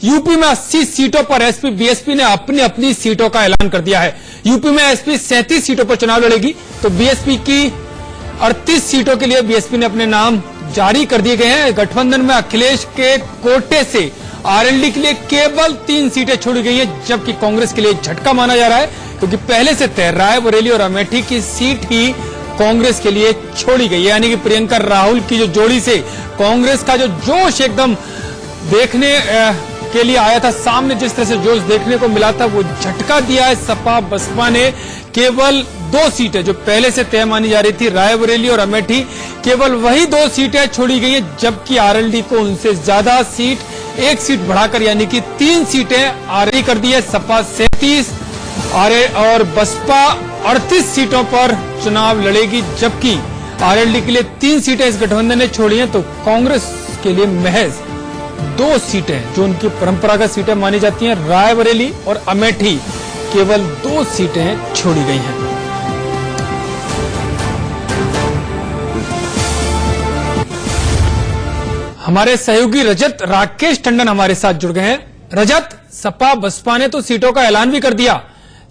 UP में 80 सीटों पर एसपी बीएसपी ने अपनी अपनी सीटों का ऐलान कर दिया है। यूपी में एसपी 37 सीटों पर चुनाव लड़ेगी, तो बीएसपी की 38 सीटों के लिए बीएसपी ने अपने नाम जारी कर दिए गए हैं। गठबंधन में अखिलेश के कोटे से आरएलडी के लिए केवल 3 सीटें छोड़ी गई हैं, जबकि कांग्रेस के लिए झटका माना जा रहा है, क्योंकि पहले से तय रायबरेली और अमेठी की सीट ही कांग्रेस के लिए छोड़ी गई है। यानी कि प्रियंका राहुल की जो जोड़ी से कांग्रेस का जो जोश एकदम देखने के लिए आया था, सामने जिस तरह से जोश देखने को मिला था, वो झटका दिया है सपा बसपा ने। केवल 2 सीटें जो पहले से तय मानी जा रही थी, रायबरेली और अमेठी, केवल वही 2 सीटें छोड़ी गई है, जबकि आरएलडी को उनसे ज्यादा सीट 1 सीट बढ़ाकर यानी कि 3 सीटें आरएलडी कर दी है। सपा 37 और बसपा 38 सीटों पर चुनाव लड़ेगी, जबकि आरएलडी के लिए 3 सीटें इस गठबंधन ने छोड़ी हैं। तो कांग्रेस के लिए महज 2 सीटें जो उनकी परंपरागत सीटें मानी जाती हैं, रायबरेली और अमेठी, केवल 2 सीटें छोड़ी गई हैं। हमारे सहयोगी रजत राकेश टंडन हमारे साथ जुड़ गए हैं। रजत, सपा बसपा ने तो सीटों का ऐलान भी कर दिया।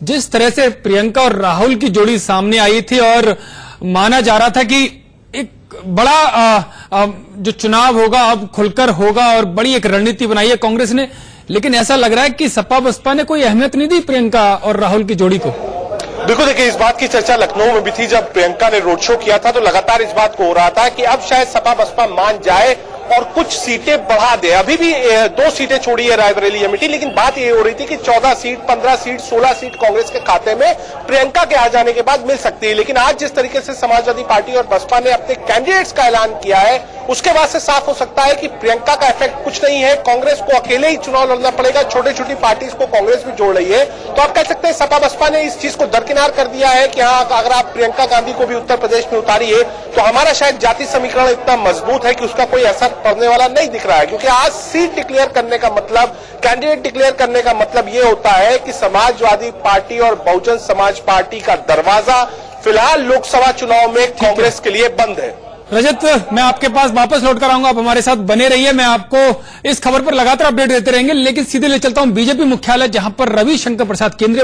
जिस तरह से प्रियंका और राहुल की जोड़ी सामने आई थी और माना जा रहा था कि एक बड़ा जो चुनाव होगा अब खुलकर होगा और बड़ी एक रणनीति बनाई है कांग्रेस ने, लेकिन ऐसा लग रहा है कि सपा बसपा ने कोई अहमियत नहीं दी प्रियंका और राहुल की जोड़ी को। बिल्कुल, देखिए इस बात की चर्चा लखनऊ में भी थी। जब प्रियंका ने रोड शो किया था तो लगातार इस बात को हो रहा था कि अब शायद सपा बसपा मान जाए और कुछ सीटें बढ़ा दे। अभी भी 2 सीटें छोड़ी है रायबरेली अमेठी, लेकिन बात ये हो रही थी कि 14 सीट, 15 सीट, 16 सीट कांग्रेस के खाते में प्रियंका के आ जाने के बाद मिल सकती है। लेकिन आज जिस तरीके से समाजवादी पार्टी और बसपा ने अपने कैंडिडेट्स का ऐलान किया है, उसके बाद से साफ हो सकता है कि प्रियंका का इफेक्ट कुछ नहीं है। कांग्रेस को अकेले ही चुनाव लड़ना पड़ेगा, छोटी छोटी पार्टी को कांग्रेस भी जोड़ रही है। तो आप कह सकते हैं सपा बसपा ने इस चीज को दरकिनार कर दिया है कि हाँ, अगर आप प्रियंका गांधी को भी उत्तर प्रदेश में उतारिए तो हमारा शायद जाति समीकरण इतना मजबूत है कि उसका कोई असर पड़ने वाला नहीं दिख रहा है। क्योंकि आज सीट डिक्लेयर करने का मतलब, कैंडिडेट डिक्लेयर करने का मतलब ये होता है कि समाजवादी पार्टी और बहुजन समाज पार्टी का दरवाजा फिलहाल लोकसभा चुनाव में कांग्रेस के लिए बंद है। रजत, मैं आपके पास वापस लौट कर आऊंगा, आप हमारे साथ बने रहिए। मैं आपको इस खबर पर लगातार अपडेट देते रहेंगे, लेकिन सीधे ले चलता हूं बीजेपी मुख्यालय, जहां पर रविशंकर प्रसाद, केंद्रीय